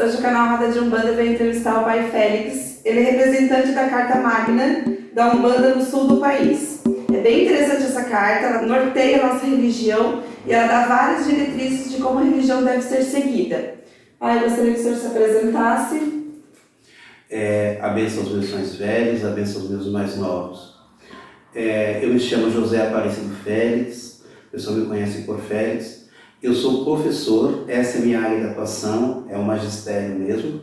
Hoje o canal Roda de Umbanda veio entrevistar o Pai Félix. Ele é representante da Carta Magna da Umbanda no sul do país. É bem interessante essa carta, ela norteia a nossa religião e ela dá várias diretrizes de como a religião deve ser seguida. Eu gostaria que o senhor se apresentasse. A bênção aos meus mais velhos, a bênção aos meus mais novos. Eu me chamo José Aparecido Félix, o pessoal me conhece por Félix. Eu sou professor, essa é a minha área de atuação, é o magistério mesmo.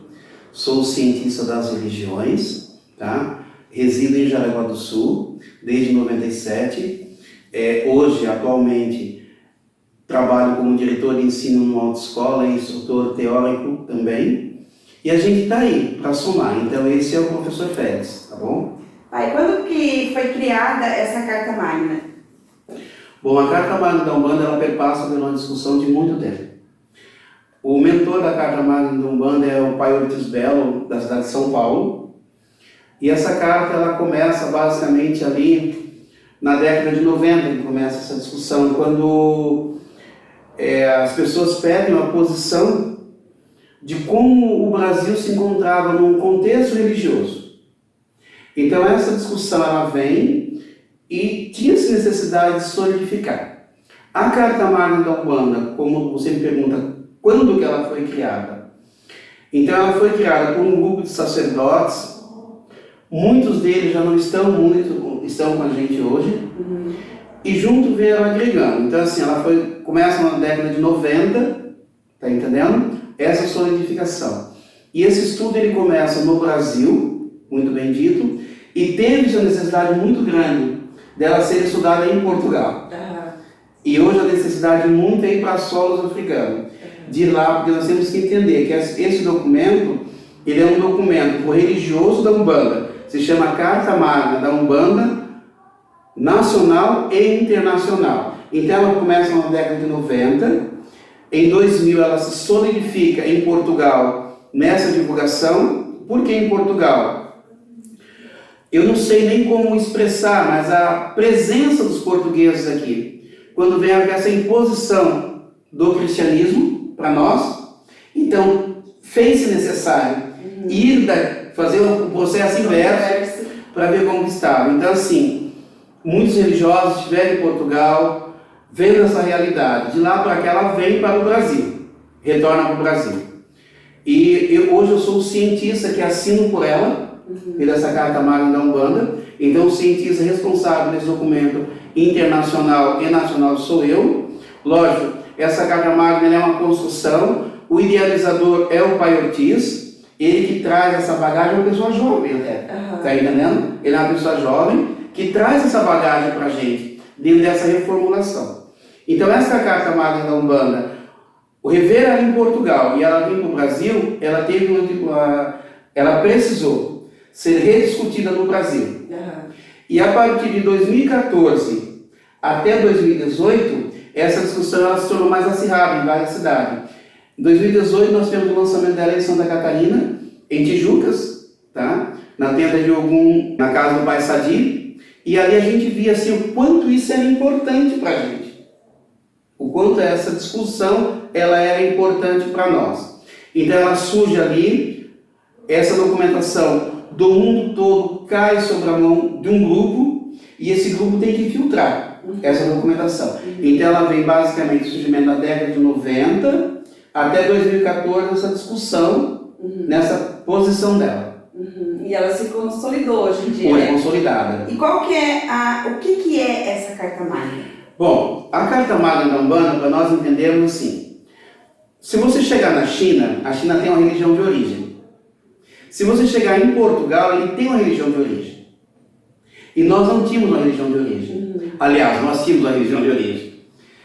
Sou cientista das religiões, tá? Resido em Jaraguá do Sul desde 97. Hoje, atualmente, trabalho como diretor de ensino numa autoescola e instrutor teórico também. E a gente está aí para somar. Então esse é o professor Félix, tá bom? Pai, quando que foi criada essa Carta Magna? Bom, a Carta Magna da Umbanda, ela perpassa por uma discussão de muito tempo. O mentor da Carta Magna da Umbanda é o Pai Ortiz Belo, da cidade de São Paulo. E essa carta, ela começa basicamente ali na década de 90, que começa essa discussão, quando as pessoas pedem uma posição de como o Brasil se encontrava num contexto religioso. Então essa discussão ela vem e tinha-se necessidade de solidificar. A Carta Magna da Umbanda, como você me pergunta, quando que ela foi criada? Então ela foi criada por um grupo de sacerdotes, muitos deles já não estão com a gente hoje, e junto vieram agregando. Então assim, ela começa na década de 90, tá entendendo? Essa solidificação. E esse estudo ele começa no Brasil, muito bem dito, e teve uma necessidade muito grande dela ser estudada em Portugal. E hoje a necessidade muito é ir para solos africanos. De lá, porque nós temos que entender que esse documento, ele é um documento religioso da Umbanda. Se chama Carta Magna da Umbanda Nacional e Internacional. Então ela começa na década de 90. Em 2000 ela se solidifica em Portugal nessa divulgação. Por que em Portugal? Eu não sei nem como expressar, mas a presença dos portugueses aqui, quando vem essa imposição do cristianismo para nós, então fez-se necessário fazer o processo inverso para ver como estava. Então assim, muitos religiosos estiveram em Portugal, vendo essa realidade. De lá para cá ela vem para o Brasil, retorna para o Brasil. E hoje eu sou o cientista que assino por ela, pela essa Carta Magna da Umbanda. Então o cientista responsável desse documento internacional e nacional sou eu. Lógico, essa Carta Magna é uma construção, o idealizador é o Pai Ortiz, ele que traz essa bagagem, é uma pessoa jovem até, tá entendendo? Ele é uma pessoa jovem que traz essa bagagem para a gente, dentro dessa reformulação. Então essa Carta Magna da Umbanda, o rever ela em Portugal e ela vir para o Brasil, ela precisou ser rediscutida no Brasil. E a partir de 2014 até 2018, essa discussão ela se tornou mais acirrada em várias cidades. Em 2018 nós tivemos o lançamento dela em Santa Catarina, em Tijucas, tá? Na tenda de Ogum, na casa do Pai Sadi, e ali a gente via assim, o quanto isso era importante para a gente. O quanto essa discussão ela era importante para nós. Então ela surge ali, essa documentação do mundo todo cai sobre a mão de um grupo, e esse grupo tem que filtrar essa documentação. Então ela vem basicamente do surgimento da década de 90 até 2014, essa discussão nessa posição dela. E ela se consolidou hoje em dia. Foi consolidada. E qual que é o que é essa Carta Magna? Bom, a Carta Magna da Umbanda, para nós entendermos assim, se você chegar na China, a China tem uma religião de origem. Se você chegar em Portugal, ele tem uma religião de origem. E nós não tínhamos uma religião de origem. Aliás, nós tínhamos uma religião de origem.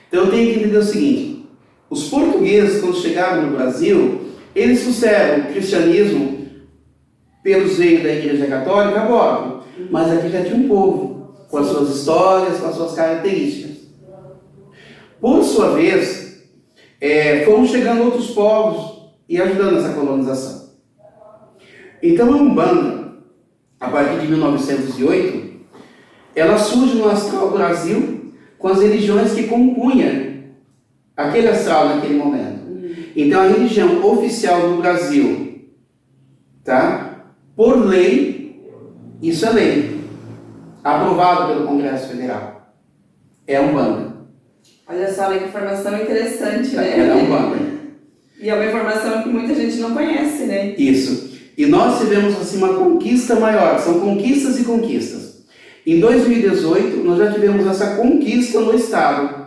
Então eu tenho que entender o seguinte, os portugueses, quando chegaram no Brasil, eles trouxeram o cristianismo pelos veios da Igreja Católica a bordo. Mas aqui já tinha um povo, com as suas histórias, com as suas características. Por sua vez, foram chegando outros povos e ajudando essa colonização. Então a Umbanda, a partir de 1908, ela surge no astral Brasil com as religiões que compunham aquele astral naquele momento. Então, a religião oficial do Brasil, tá? Por lei, isso é lei, aprovado pelo Congresso Federal, é a Umbanda. Olha só, que informação interessante, né? É a Umbanda. E é uma informação que muita gente não conhece, né? Isso. E nós tivemos assim uma conquista maior, são conquistas e conquistas. Em 2018, nós já tivemos essa conquista no Estado,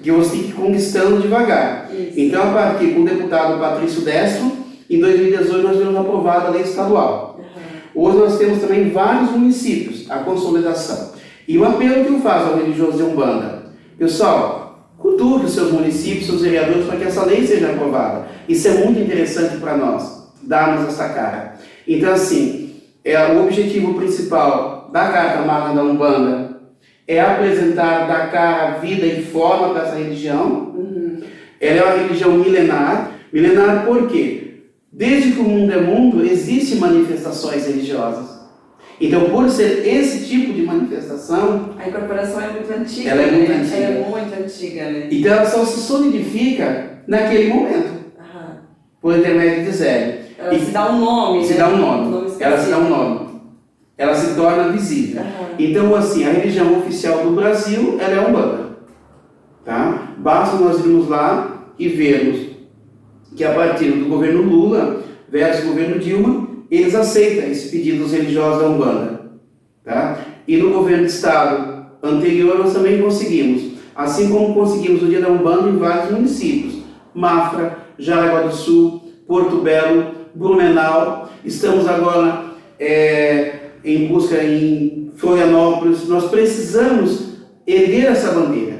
que você tem que ir conquistando devagar. Isso. Então, a partir com o deputado Patrício Destro, em 2018 nós tivemos aprovada a lei estadual. Hoje nós temos também vários municípios, a consolidação. E o apelo que eu faço ao religioso de Umbanda, pessoal, culture os seus municípios, seus vereadores, para que essa lei seja aprovada. Isso é muito interessante para nós, darmos essa cara. Então, assim, o objetivo principal da Carta Magna da Umbanda é apresentar, dar cara, vida e forma para essa religião. Ela é uma religião milenar. Milenar por quê? Desde que o mundo é mundo, existem manifestações religiosas. Então, por ser esse tipo de manifestação... A incorporação é muito antiga. Ela é muito né? antiga. Ela é muito antiga, né? Então, ela só se solidifica naquele momento, por intermédio de Zélio. Ela se dá um nome, Se né? dá um nome. Ela se dá um nome. Ela se torna visível. Então, assim, a religião oficial do Brasil, ela é a Umbanda. Tá? Basta nós irmos lá e vermos que a partir do governo Lula versus o governo Dilma, eles aceitam esse pedido dos religiosos da Umbanda. Tá? E no governo do Estado anterior nós também conseguimos, assim como conseguimos o Dia da Umbanda em vários municípios, Mafra, Jaraguá do Sul, Porto Belo, Blumenau, estamos agora em busca em Florianópolis. Nós precisamos erguer essa bandeira.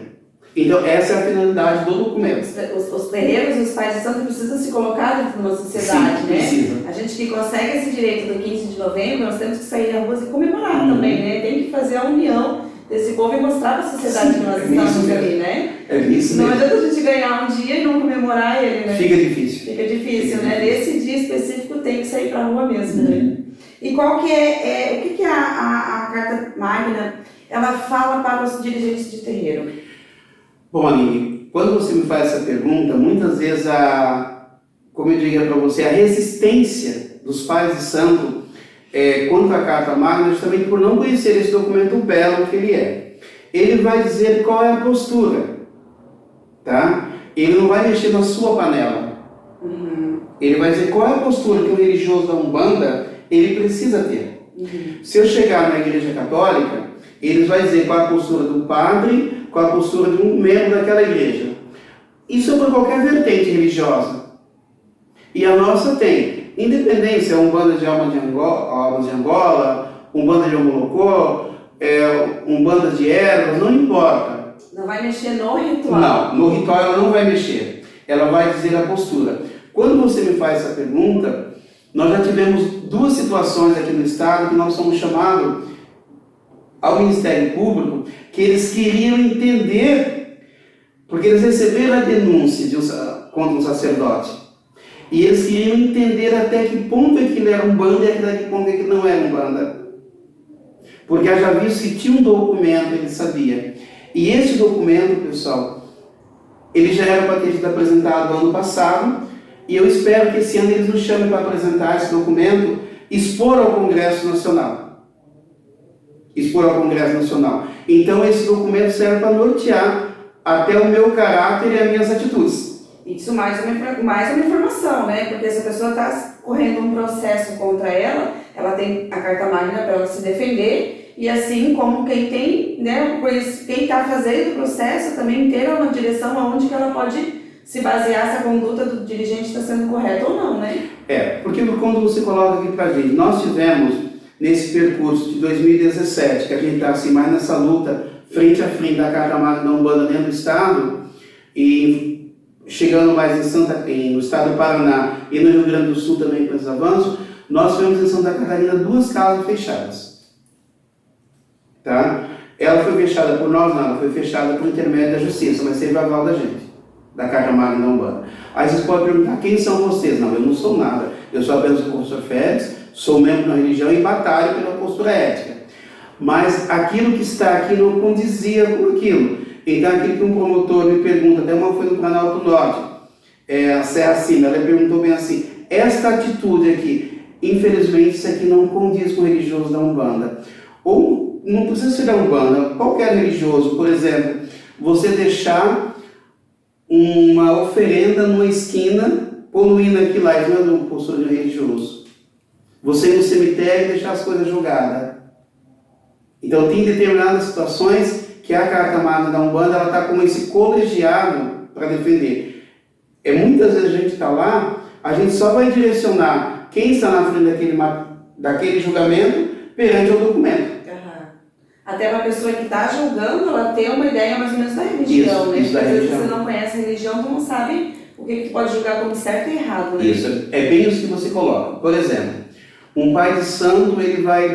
Então, essa é a finalidade do documento. Os terreiros e os pais de santo precisam se colocar dentro de uma sociedade, Sim, né? precisa. A gente que consegue esse direito do 15 de novembro, nós temos que sair às ruas e comemorar também, né? Tem que fazer a união desse povo e mostrar para a sociedade que nós estamos ali, né? É isso Não mesmo. adianta a gente ganhar um dia e não comemorar ele, né? Fica difícil. Fica difícil, né? Nesse dia específico tem que sair para a rua mesmo, né? E qual que o que a Carta Magna, ela fala para os dirigentes de terreiro? Bom, Aline, quando você me faz essa pergunta, muitas vezes como eu diria para você, a resistência dos pais de santo quanto à Carta Magna, justamente por não conhecer esse documento belo que ele é. Ele vai dizer qual é a postura, tá? Ele não vai mexer na sua panela. Ele vai dizer qual é a postura que o religioso da Umbanda ele precisa ter. Se eu chegar na Igreja Católica, ele vai dizer qual é a postura do padre, qual é a postura de um membro daquela igreja. Isso é para qualquer vertente religiosa. E a nossa tem independência, Umbanda de Almas de Angola, Umbanda de Omolocô, Umbanda de ervas, não importa. Não vai mexer no ritual. Não, no ritual ela não vai mexer. Ela vai dizer a postura. Quando você me faz essa pergunta, nós já tivemos duas situações aqui no Estado que nós somos chamados ao Ministério Público, que eles queriam entender, porque eles receberam a denúncia contra um sacerdote, e eles queriam entender até que ponto aquilo era Umbanda e até que ponto aquilo não era Umbanda. Porque já visto que tinha um documento, ele sabia. E esse documento, pessoal, ele já era para ter sido apresentado ano passado, e eu espero que esse ano eles nos chamem para apresentar esse documento, expor ao Congresso Nacional. Expor ao Congresso Nacional. Então esse documento serve para nortear até o meu caráter e as minhas atitudes. Isso mais uma informação, né? Porque se a pessoa está correndo um processo contra ela, ela tem a Carta Magna para ela se defender, e assim como quem tem, né, quem está fazendo o processo também ter uma direção aonde que ela pode se basear se a conduta do dirigente está sendo correta ou não, né? Porque quando você coloca aqui para a gente, nós tivemos nesse percurso de 2017, que a gente está assim, mais nessa luta frente a frente da Carta Magna da Umbanda dentro do Estado, e chegando mais no Estado do Paraná e no Rio Grande do Sul também com esses avanços, nós tivemos em Santa Catarina 2 casas fechadas. Tá? Ela foi fechada por nós, não, ela foi fechada por intermédio da Justiça, mas teve aval da gente, da Carta Magna da Umbanda. Aí vocês podem perguntar, quem são vocês? Não, eu não sou nada, eu sou apenas o professor Félix, sou membro da religião e batalho pela postura ética. Mas aquilo que está aqui não condizia com aquilo. Então aquilo que um promotor me pergunta, até uma foi no Planalto Norte, a Serra Acima, ela perguntou bem assim, esta atitude aqui, infelizmente isso aqui não condiz com o religioso da Umbanda. Ou não precisa ser da Umbanda, qualquer religioso, por exemplo, você deixar uma oferenda numa esquina, poluindo aquilo lá, isso não é do postura de um religioso. Você ir no cemitério e deixar as coisas jogadas. Então tem determinadas situações que a carta magna da Umbanda ela está como esse colegiado para defender. Muitas vezes a gente está lá, a gente só vai direcionar quem está na frente daquele julgamento perante o documento. Até uma pessoa que está julgando, ela tem uma ideia mais ou menos da religião, né? Porque às vezes você não conhece a religião, tu não sabe o que pode julgar como certo e errado, né? Isso, é bem isso que você coloca. Por exemplo, um pai de santo, ele vai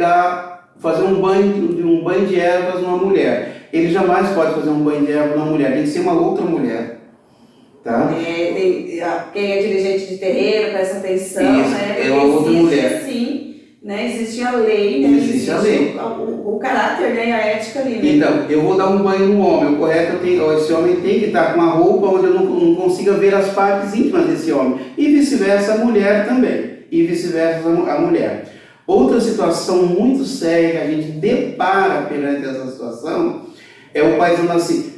fazer um banho de ervas numa mulher. Ele jamais pode fazer um banho de ervas numa mulher, tem que ser uma outra mulher. Tá? Quem é dirigente de terreiro, presta atenção, isso, né? É uma outra mulher. Sim, né? Existe a lei, né? Existe a lei. O caráter, né? E a ética ali, né? Então, eu vou dar um banho no homem, o correto esse homem tem que estar com uma roupa onde eu não consiga ver as partes íntimas desse homem. E vice-versa a mulher também. E vice-versa a mulher. Outra situação muito séria que a gente depara perante essa situação é o pai dizendo assim,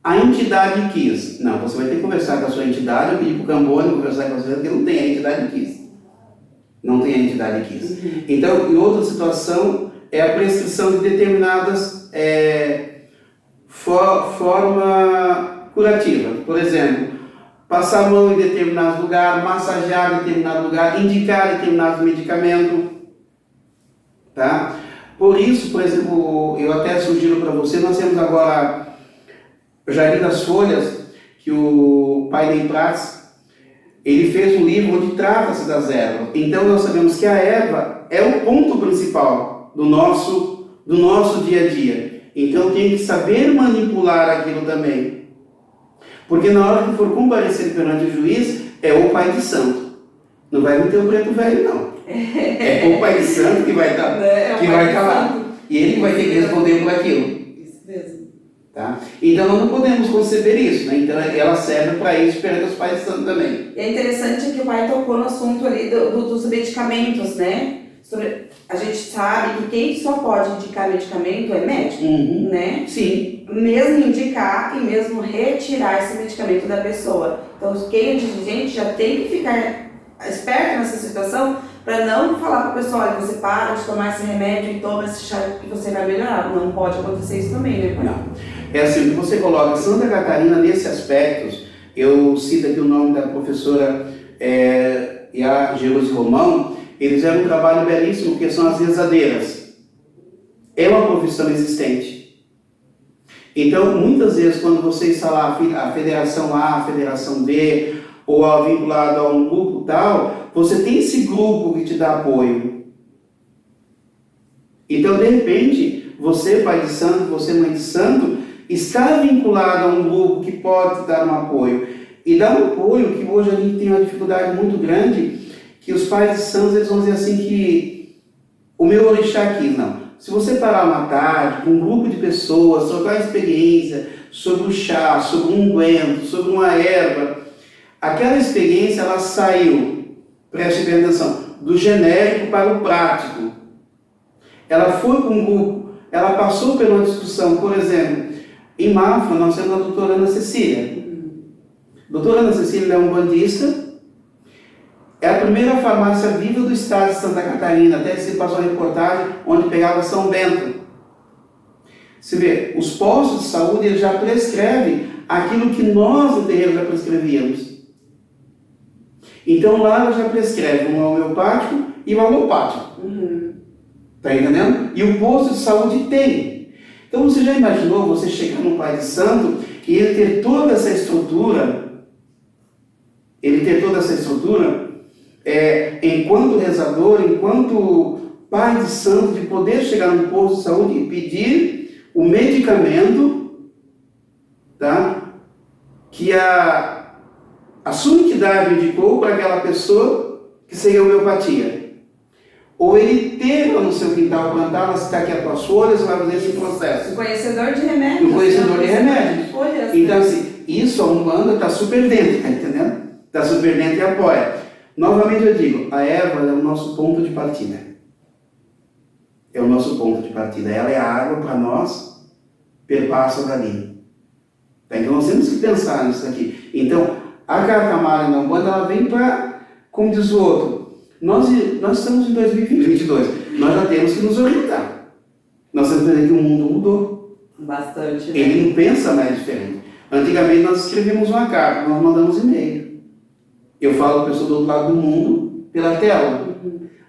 a entidade quis. Não, você vai ter que conversar com a sua entidade, eu pedi para o Cambone conversar com você, porque não tem a entidade quis. Não tem a entidade quis. Então, em outra situação, é a prescrição de determinadas forma curativa. Por exemplo, passar a mão em determinado lugar, massagear em determinado lugar, indicar determinado medicamento. Tá? Por isso, por exemplo, eu até sugiro para você, nós temos agora o Jardim das Folhas, que o pai de Prats, ele fez um livro onde trata-se das ervas. Então nós sabemos que a erva é o ponto principal do nosso dia a dia. Então tem que saber manipular aquilo também. Porque na hora que for comparecer perante o juiz, é o pai de santo. Não vai meter o preto velho, não. É o pai de santo que vai estar lá. E ele que vai ter que responder por aquilo. Isso mesmo. Tá? Então nós não podemos conceber isso, né? Então ela serve para isso perante os pais de santo também. E é interessante que o pai tocou no assunto ali dos medicamentos, né? A gente sabe que quem só pode indicar medicamento é médico, né? Sim. Mesmo indicar e mesmo retirar esse medicamento da pessoa. Então quem é dirigente já tem que ficar esperto nessa situação para não falar para a pessoa, olha, você para de tomar esse remédio e toma esse chá que você vai melhorar. Não pode acontecer isso também, né, pai? Não. É assim, que você coloca Santa Catarina nesse aspecto, eu cito aqui o nome da professora Iá Geruzi Romão, eles fizeram um trabalho belíssimo, que são as rezadeiras. É uma profissão existente. Então, muitas vezes, quando você está lá, a federação A, a federação B, ou vinculado a um grupo tal, você tem esse grupo que te dá apoio. Então, de repente, você, pai de santo, você, mãe de santo, está vinculado a um grupo que pode te dar um apoio. E dá um apoio que hoje a gente tem uma dificuldade muito grande, que os pais de santos, eles vão dizer assim que o meu orixá quis, não. Se você parar uma tarde com um grupo de pessoas, trocar experiência sobre o chá, sobre um unguento, sobre uma erva, aquela experiência, ela saiu, preste bem atenção, do genérico para o prático. Ela foi para um grupo, ela passou por uma discussão, por exemplo, em Mafra, nós temos a doutora Ana Cecília. Doutora Ana Cecília é umbandista, é a primeira farmácia viva do estado de Santa Catarina, até se passou a reportagem onde pegava São Bento. Você vê, os postos de saúde eles já prescrevem aquilo que nós no terreiro já prescrevíamos. Então lá ela já prescreve um homeopático e um alopático. Tá entendendo? E o posto de saúde tem. Então você já imaginou você chegar num pai de santo e ele ter toda essa estrutura, enquanto rezador, enquanto pai de santo, de poder chegar num posto de saúde e pedir o medicamento, tá? Que a sua entidade indicou para aquela pessoa que seria a homeopatia. Ou ele ter no seu quintal plantado, está aqui as tuas folhas, vai fazer esse processo. Um conhecedor de remédio. Um conhecedor de remédio. Folhas, então, assim, isso a Umbanda está super dentro, tá entendendo? está super dentro e apoia. Novamente eu digo, a erva é o nosso ponto de partida. É o nosso ponto de partida. Ela é a água para nós, perpassa dali. Tá? Então nós temos que pensar nisso aqui. Então, a carta magna da Umbanda, ela vem para, como diz o outro, nós estamos em 2022, nós já temos que nos orientar. Nós temos que entender que o mundo mudou. Bastante, né? Ele não pensa mais diferente. Antigamente nós escrevíamos uma carta, nós mandamos e-mail. Eu falo com a pessoa do outro lado do mundo pela tela.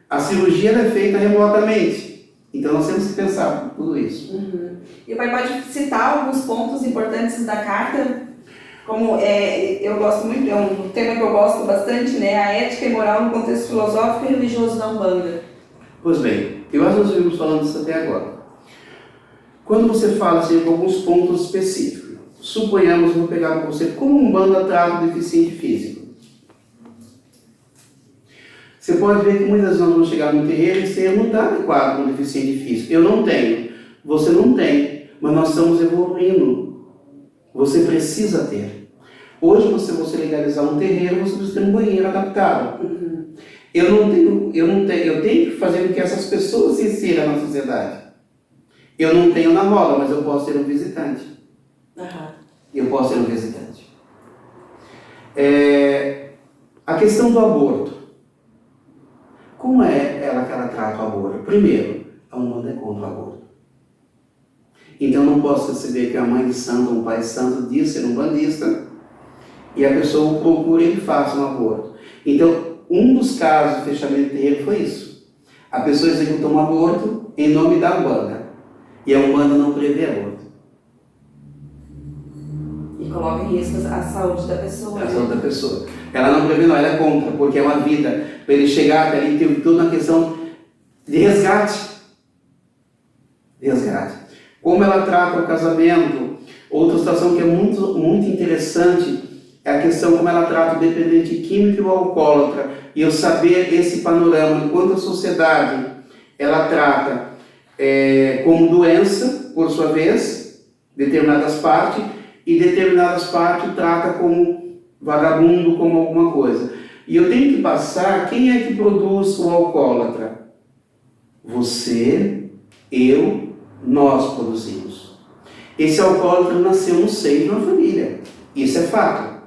A cirurgia é feita remotamente. Então nós temos que pensar tudo isso. E o pai pode citar alguns pontos importantes da carta? Como eu gosto muito, é um tema que eu gosto bastante, né? A ética e moral no contexto filosófico e religioso da Umbanda. Pois bem, eu acho que nós vimos falando isso até agora. Quando você fala assim, com alguns pontos específicos, suponhamos, vou pegar com você, como Umbanda trata o deficiente físico. Você pode ver que muitas vezes nós vamos chegar no terreiro e você não está adequado com o deficiente físico. Eu não tenho, você não tem, mas nós estamos evoluindo. Você precisa ter. Hoje, você legalizar um terreiro, você precisa ter um banheiro adaptado. Eu tenho que fazer com que essas pessoas se insiram na sociedade. Eu não tenho na roda, mas eu posso ser um visitante. Eu posso ser um visitante. A questão do aborto. Como é ela que ela trata o aborto? Primeiro, a Umbanda é contra o aborto. Então não posso receber que a mãe de santo, um pai de santo diz ser um bandista e a pessoa o procura e ele faça um aborto. Então, um dos casos de fechamento de terreiro foi isso. A pessoa executou um aborto em nome da Umbanda. E a Umbanda não prevê aborto. E coloca em risco a saúde da pessoa. A saúde da pessoa. Ela não prevê, não, ela é contra, porque é uma vida. Para ele chegar até ali, tem toda uma questão de resgate. Como ela trata o casamento. Outra situação que é muito, muito interessante é a questão como ela trata o dependente químico e o alcoólatra. E eu saber esse panorama, enquanto a sociedade ela trata como doença, por sua vez, determinadas partes, e determinadas partes trata como vagabundo, como alguma coisa. E eu tenho que passar quem é que produz o alcoólatra. Você, eu, nós produzimos. Esse alcoólatra nasceu no seio de uma família. Isso é fato.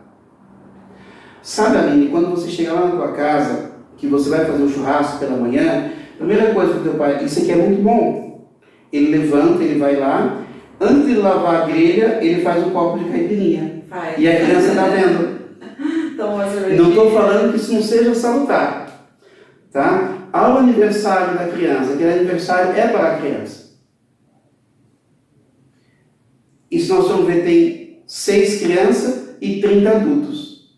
Sabe, Aline, quando você chega lá na tua casa, que você vai fazer um churrasco pela manhã, a primeira coisa que o teu pai, isso aqui é muito bom. Ele levanta, ele vai lá, antes de lavar a grelha, ele faz um copo de caipirinha. E a criança está vendo. Não estou falando que isso não seja salutar. Tá? Ao aniversário da criança, aquele aniversário é para a criança. Isso nós vamos ver, tem 6 crianças e 30 adultos.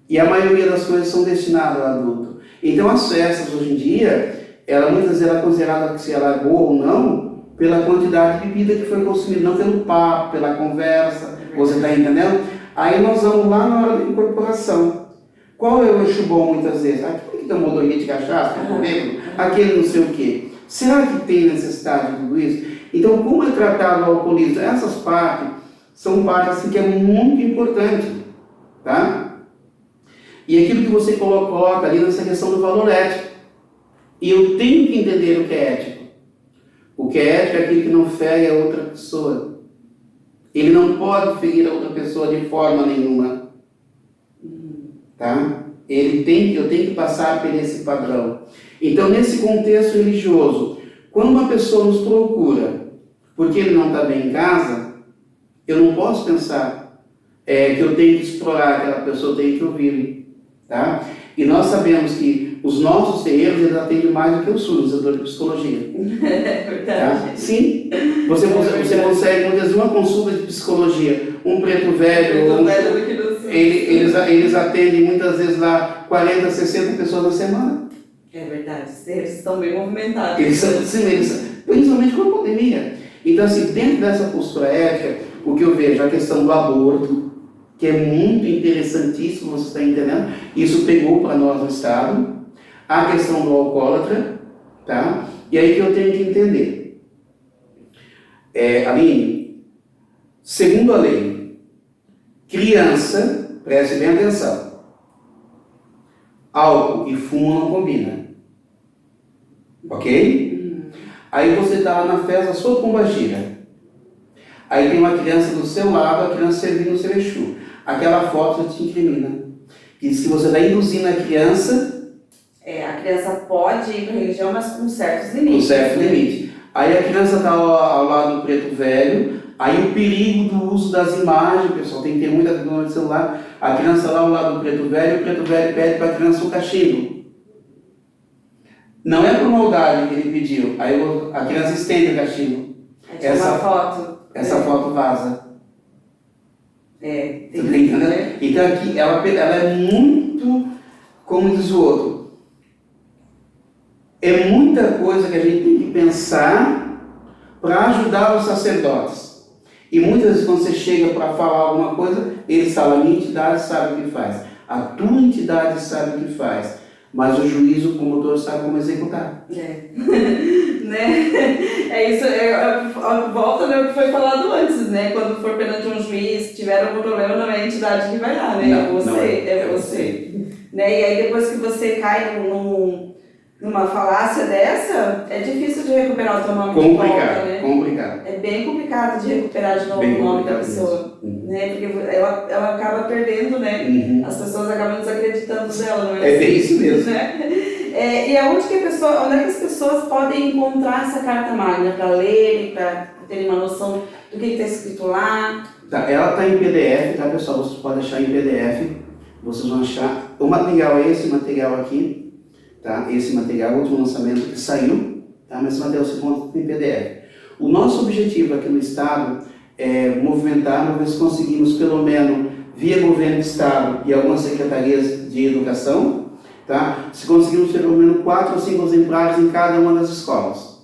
E a maioria das coisas são destinadas ao adulto. Então as festas hoje em dia, muitas vezes ela é considerada se ela é boa ou não, pela quantidade de bebida que foi consumida, não pelo papo, pela conversa, você está entendendo? Aí nós vamos lá na hora da incorporação. Qual é o eixo bom muitas vezes? Aquele que tomou dormir de cachaça, aquele não sei o quê. Será que tem necessidade de tudo isso? Então, como é tratado o alcoolismo? Essas partes são partes assim, que é muito importante. Tá? E aquilo que você coloca ali nessa questão do valor ético. E eu tenho que entender o que é ético. O que é ético é aquilo que não fere a outra pessoa. Ele não pode ferir a outra pessoa de forma nenhuma. Tá? Eu tenho que passar por esse padrão. Então, nesse contexto religioso, quando uma pessoa nos procura porque ele não está bem em casa, eu não posso pensar que eu tenho que explorar aquela pessoa, eu tenho que ouvir. Tá? E nós sabemos que os nossos terreiros eles atendem mais do que o SUS, o setor de psicologia. É verdade. Tá? Sim. Você consegue, muitas vezes, uma consulta de psicologia, um preto velho, eles atendem muitas vezes lá 40, 60 pessoas na semana. É verdade, eles estão bem movimentados. Principalmente com a pandemia. Então, assim, dentro dessa postura ética, o que eu vejo, a questão do aborto, que é muito interessantíssimo, você está entendendo? Isso pegou para nós no Estado. A questão do alcoólatra, tá? E aí que eu tenho que entender. Aline, segundo a lei, criança, preste bem atenção, álcool e fumo não combina. Ok? Aí você está lá na festa, a sua pomba gira. Aí tem uma criança do seu lado, a criança servindo o seu Exu. Aquela foto já te incrimina. E se você está induzindo a criança... A criança pode ir para a religião, mas com certos limites. Com certo limite. Aí a criança está ao lado do preto velho, aí o perigo do uso das imagens, pessoal, tem que ter muita tecnologia no celular. A criança lá ao lado do preto velho, o preto velho pede para a criança um cachimbo. Não é por maldade que ele pediu, aí a criança estende o cachimbo. Essa foto vaza. Tem que entender. Então aqui ela é muito, como diz o outro, é muita coisa que a gente tem que pensar para ajudar os sacerdotes. E muitas vezes quando você chega para falar alguma coisa, eles falam, a minha entidade sabe o que faz, a tua entidade sabe o que faz, mas o juízo, o promotor sabe como executar. Né? É isso, volta no que foi falado antes, né? Quando for perante um juiz, tiver algum problema, não é a entidade que vai lá, né? Não, é você. Né? E aí depois que você cai numa falácia dessa, é difícil de recuperar o teu nome de volta, né? Complicado. É bem complicado de recuperar de novo o nome da pessoa, né? Porque ela acaba perdendo, né? As pessoas acabam desacreditando dela, não é? É bem isso mesmo. Né? E onde é que as pessoas podem encontrar essa carta magna para lerem, para terem uma noção do que está escrito lá? Tá, ela está em PDF, tá, pessoal? Vocês podem achar em PDF. Vocês vão achar. O material é esse material aqui. Tá? Esse material, o último lançamento que saiu, tá? Mas esse material se encontra em PDF. O nosso objetivo aqui no Estado é movimentar, ver se conseguimos, pelo menos, via governo do Estado e algumas secretarias de educação, tá? Se conseguimos ter pelo menos 4 ou 5 exemplares em cada uma das escolas.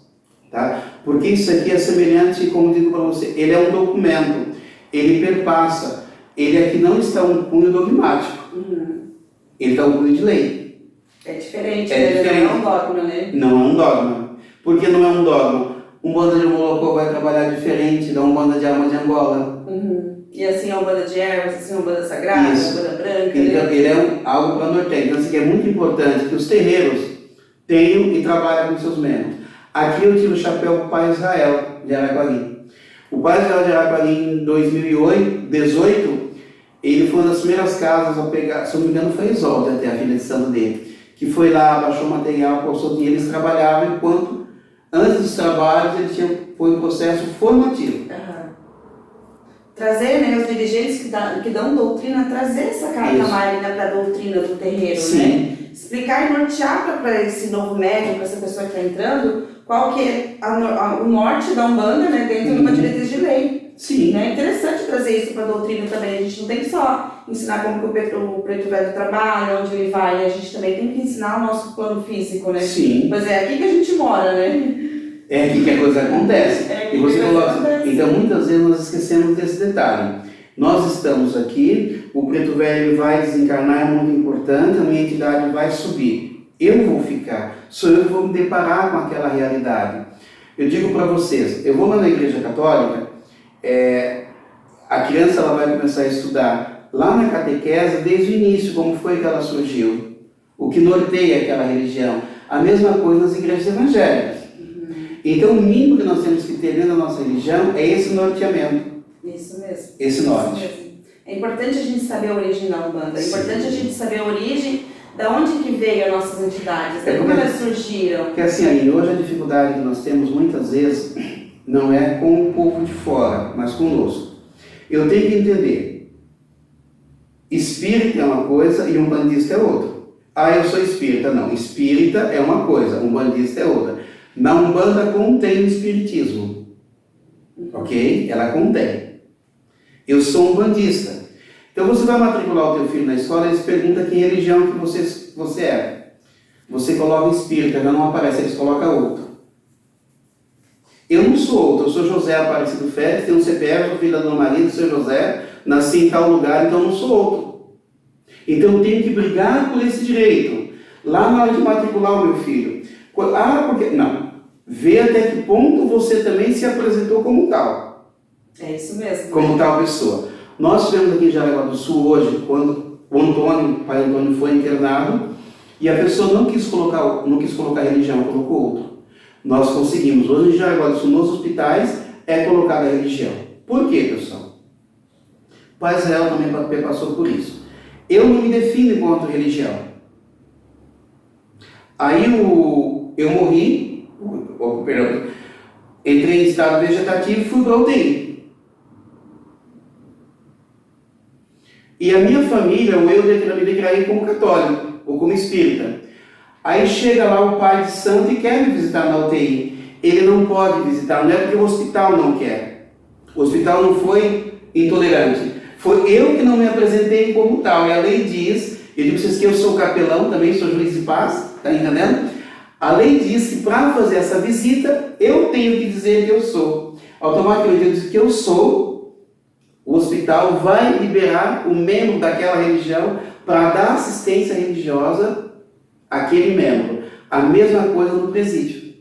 Tá? Porque isso aqui é semelhante, como digo para você, ele é um documento, ele perpassa, ele aqui não está um cunho dogmático, ele está um cunho de lei. É diferente, não é um dogma, né? Não é um dogma. Por que não é um dogma? Umbanda de Molocô vai trabalhar diferente da Umbanda de Alma de Angola. E assim a Umbanda de Ervas, assim a Umbanda Sagrada, a Umbanda Branca. Então, ele é algo para nortear. Então, assim, é muito importante que os terreiros tenham e trabalhem com seus membros. Aqui eu tiro o chapéu para o Pai Israel de Araguari. O Pai Israel de Araguari, em 2018, ele foi uma das primeiras casas a pegar, se eu não me engano, foi Isolde até, a filha de santo dele, que foi lá, baixou material, postou dinheiro, eles trabalhavam, enquanto antes dos trabalhos foi um processo formativo. Trazer, né, os dirigentes que dão doutrina, trazer essa carta magna para a doutrina do terreiro, né? Explicar e nortear para esse novo médium, para essa pessoa que está entrando, qual que é o norte da Umbanda, né, dentro de uma diretriz de lei. Né? É interessante trazer isso para a doutrina também. A gente não tem que só ensinar como que o preto velho trabalha, onde ele vai, né? A gente também tem que ensinar o nosso plano físico, né? Pois é aqui que a gente mora, né? É aqui que a coisa acontece. Então, muitas vezes nós esquecemos desse detalhe. Nós estamos aqui, o preto velho vai desencarnar, é muito importante, a minha entidade vai subir. Eu vou ficar, sou eu que vou me deparar com aquela realidade. Eu digo para vocês, eu vou lá na igreja católica, a criança ela vai começar a estudar lá na catequese desde o início, como foi que ela surgiu, o que norteia aquela religião. A mesma coisa nas igrejas evangélicas. Então, o mínimo que nós temos que ter dentro da nossa religião é esse norteamento. Isso mesmo. Esse norte. Mesmo. É importante a gente saber a origem da Umbanda, é importante a gente saber a origem da onde que veio as nossas entidades, como elas surgiram. Porque assim, Aline, hoje a dificuldade que nós temos muitas vezes não é com o povo de fora, mas conosco. Eu tenho que entender, espírita é uma coisa e umbandista é outra. Ah, eu sou espírita. Não, espírita é uma coisa, umbandista é outra. Na Umbanda contém o espiritismo, ok? Ela contém. Eu sou umbandista. Então você vai matricular o teu filho na escola e eles perguntam que religião que você é. Você coloca espírita, ela não aparece, eles colocam outro. Eu não sou outro, eu sou José Aparecido Félix, tenho um CPF, sou filho da Dona Maria, do seu José, nasci em tal lugar, então eu não sou outro. Então eu tenho que brigar por esse direito. Lá na hora de matricular o meu filho. Porque... Não. Vê até que ponto você também se apresentou como tal. É isso mesmo. Como tal pessoa. Nós tivemos aqui em Jaraguá do Sul hoje, quando o Antônio, o pai Antônio foi internado, E a pessoa não quis colocar religião, colocou outro. Nós conseguimos, hoje em Jaraguá do Sul, nos hospitais, é colocada a religião. Por quê, pessoal? O Pai Israel também passou por isso. Eu não me defino enquanto religião. Aí eu morri, perdão, entrei em estado vegetativo e fui para a UTI. E a minha família, ou eu me declarei como católico, ou como espírita. Aí chega lá o pai de santo e quer me visitar na UTI. Ele não pode visitar, não é porque o hospital não quer. O hospital não foi intolerante. Foi eu que não me apresentei como tal. E a lei diz, eu digo para vocês que eu sou capelão, também sou juiz de paz, tá entendendo? A lei diz que para fazer essa visita, eu tenho que dizer que eu sou. Automaticamente eu digo que eu sou, o hospital vai liberar o membro daquela religião para dar assistência religiosa àquele membro. A mesma coisa no presídio.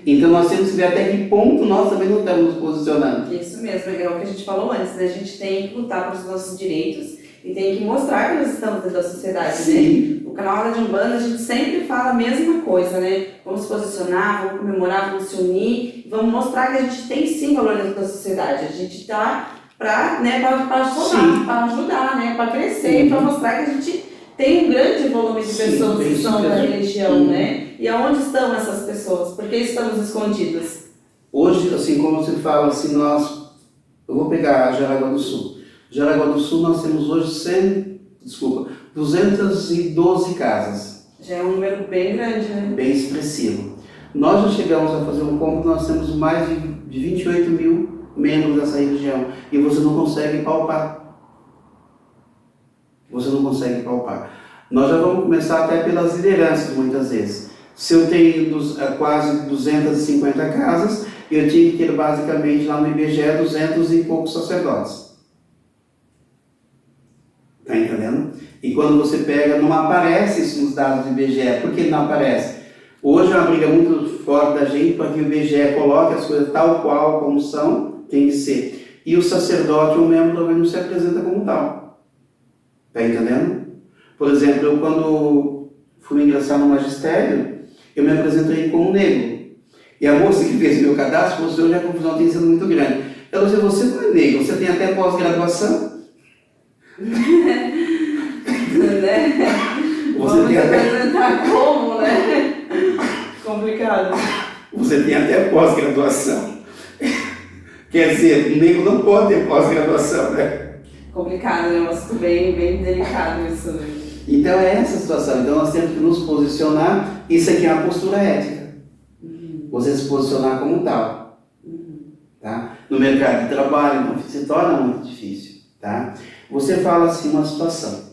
Então nós temos que ver até que ponto nós também não estamos nos posicionando. Isso mesmo, é o que a gente falou antes, né? A gente tem que lutar pelos nossos direitos e tem que mostrar que nós estamos dentro da sociedade, Sim. né? O canal Roda de Umbanda, a gente sempre fala a mesma coisa, né? Vamos se posicionar, vamos comemorar, vamos se unir, vamos mostrar que a gente tem sim valor dentro da sociedade. A gente está para ajudar, né? Para crescer, para mostrar que a gente tem um grande volume de pessoas que são da religião, né? E aonde estão essas pessoas? Por que estamos escondidos? Hoje, assim como você fala, assim, eu vou pegar Jaraguá do Sul. Jaraguá do Sul nós temos hoje 212 casas. Já é um número bem grande, né? Bem expressivo. Nós já chegamos a fazer um cômputo, nós temos mais de 28 mil membros dessa religião. E você não consegue palpar. Você não consegue palpar. Nós já vamos começar até pelas lideranças, muitas vezes. Se eu tenho quase 250 casas, eu tinha que ter basicamente lá no IBGE 200 e poucos sacerdotes. Está entendendo? E quando você pega, não aparece isso nos dados do IBGE. Por que não aparece? Hoje é uma briga muito forte da gente para que o IBGE coloque as coisas tal qual, como são, tem que ser. E o sacerdote, o membro, também não se apresenta como tal. Está entendendo? Por exemplo, eu quando fui ingressar no magistério, eu me apresentei como negro. E a moça que fez meu cadastro, hoje a confusão tem sido muito grande. Ela disse, você não é negro, você tem até pós-graduação? Você tem até... apresentar como, né? Complicado. Você tem até pós-graduação. Quer dizer, o negro não pode ter pós-graduação, né? Complicado, né? Um assunto bem delicado isso, né? Então é essa a situação. Então nós temos que nos posicionar. Isso aqui é uma postura ética. Você se posicionar como tal. Tá? No mercado de trabalho não se torna muito difícil. Tá? Você fala assim uma situação.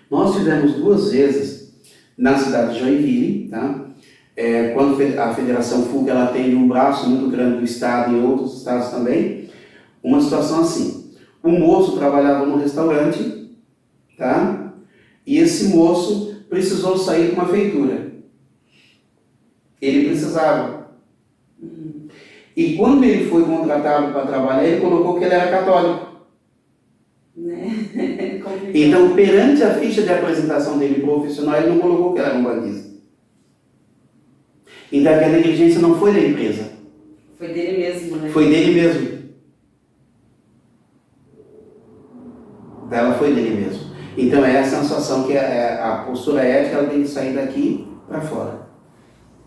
Nós tivemos 2 vezes na cidade de Joinville, tá? Quando a Federação FUG ela tem um braço muito grande do estado e outros estados também, uma situação assim. Um moço trabalhava no restaurante, tá? E esse moço precisou sair com uma feitura. Ele precisava. E quando ele foi contratado para trabalhar, ele colocou que ele era católico. Né? Então, perante a ficha de apresentação dele profissional, ele não colocou que ele era um bandista. Então, a negligência não foi da empresa. Foi dele mesmo, né? Foi dele mesmo. Dela foi dele mesmo. Então, essa é uma situação que a postura ética ela tem que sair daqui para fora.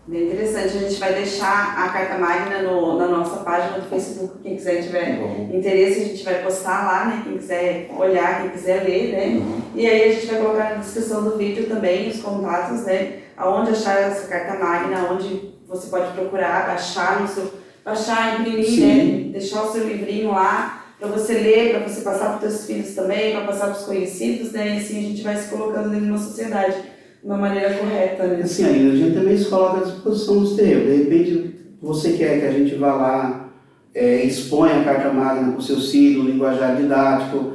Bem interessante, a gente vai deixar a Carta Magna na nossa página do Facebook, quem quiser tiver interesse, a gente vai postar lá, né? Quem quiser olhar, quem quiser ler, né? E aí a gente vai colocar na descrição do vídeo também os contatos, né? Aonde achar essa Carta Magna, onde você pode procurar, baixar, imprimir, né? Deixar o seu livrinho lá para você ler, para você passar para os seus filhos também, para passar para os conhecidos, né? E assim a gente vai se colocando dentro de uma sociedade de uma maneira correta, né? Assim, Aline, a gente também se coloca à disposição dos terreiros. De repente, você quer que a gente vá lá, exponha a Carta Magna para o seu filho, linguajar didático,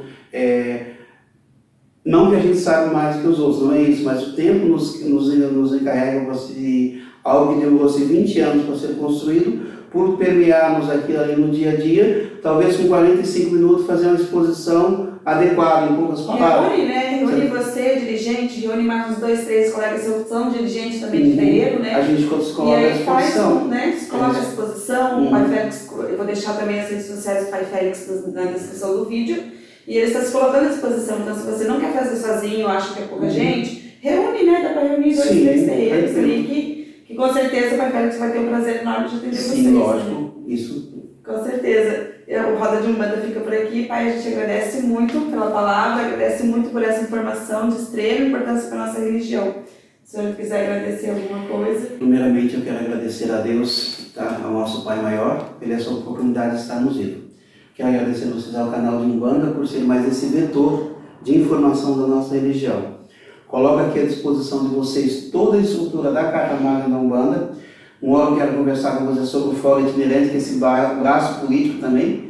não que a gente saiba mais que os outros, não é isso, mas o tempo nos encarrega de algo que demorou 20 anos para ser construído, por permearmos aquilo ali no dia a dia, talvez com 45 minutos fazer uma exposição adequada, em poucas palavras. Reúne, né? Reúne você você, dirigente, reúne mais uns 2, 3 colegas seus que são dirigentes também de terreiro, né? A gente E coloca à aí faz, disposição. né? Se coloca à disposição, o Pai Félix, eu vou deixar também as redes sociais do Pai Félix na descrição do vídeo, e ele está se colocando à disposição. Então, se você não quer fazer sozinho, acha que é pouca gente, reúne, né? Dá para reunir 2, 3 terreiros ali, que com certeza o Pai Félix vai ter um prazer enorme de atender vocês. Sim, lógico, né? isso. Com certeza. O Roda de Umbanda fica por aqui. Pai, a gente agradece muito pela palavra, agradece muito por essa informação de extrema importância para a nossa religião. Se o senhor quiser agradecer alguma coisa. Primeiramente, eu quero agradecer a Deus, tá? Ao nosso Pai Maior, pela essa oportunidade de estarmos vivos. Quero agradecer a vocês ao canal de Umbanda por ser mais esse vetor de informação da nossa religião. Coloco aqui à disposição de vocês toda a estrutura da Carta Magna da Umbanda. Um hora eu quero conversar com vocês sobre o Fórum Itinerante, que é esse braço político também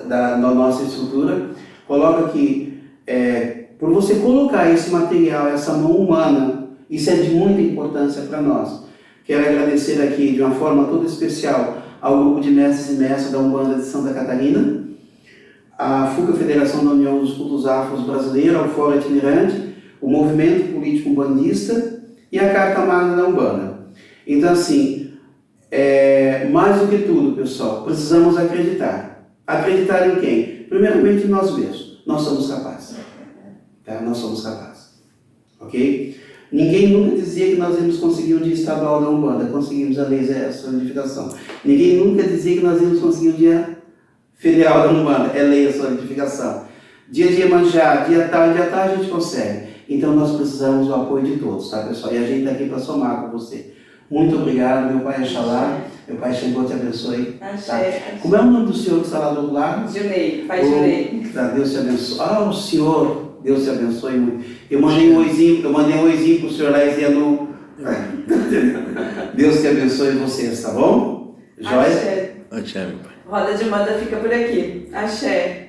da nossa estrutura. Coloco aqui, por você colocar esse material, essa mão humana, isso é de muita importância para nós. Quero agradecer aqui de uma forma toda especial ao grupo de mestres e mestras da Umbanda de Santa Catarina, a FUCA, Federação da União dos Cultos Afros Brasileira, ao Fórum Itinerante, o Movimento Político Umbandista e a Carta Magna da Umbanda. Então, assim, mais do que tudo, pessoal, precisamos acreditar. Acreditar em quem? Primeiramente em nós mesmos. Nós somos capazes. Tá? Nós somos capazes. Ok? Ninguém nunca dizia que nós íamos conseguir um dia estadual da Umbanda. Conseguimos a lei de solidificação. Ninguém nunca dizia que nós íamos conseguir um dia federal da Umbanda. É lei de solidificação. Dia de Iemanjá, dia tal, a gente consegue. Então nós precisamos do apoio de todos, tá, pessoal? E a gente está aqui para somar com você. Muito obrigado, meu Pai Axalá. Meu Pai Xangô te abençoe. Tá? Como é o nome do senhor que está lá do outro lado? Junei, Pai Junei. Tá, Deus te abençoe. O senhor, Deus te abençoe muito. Eu mandei um oizinho para o senhor lá dizendo. Deus te abençoe vocês, tá bom? Joia? Axé. Axé, meu pai. Roda de Umbanda fica por aqui. Axé.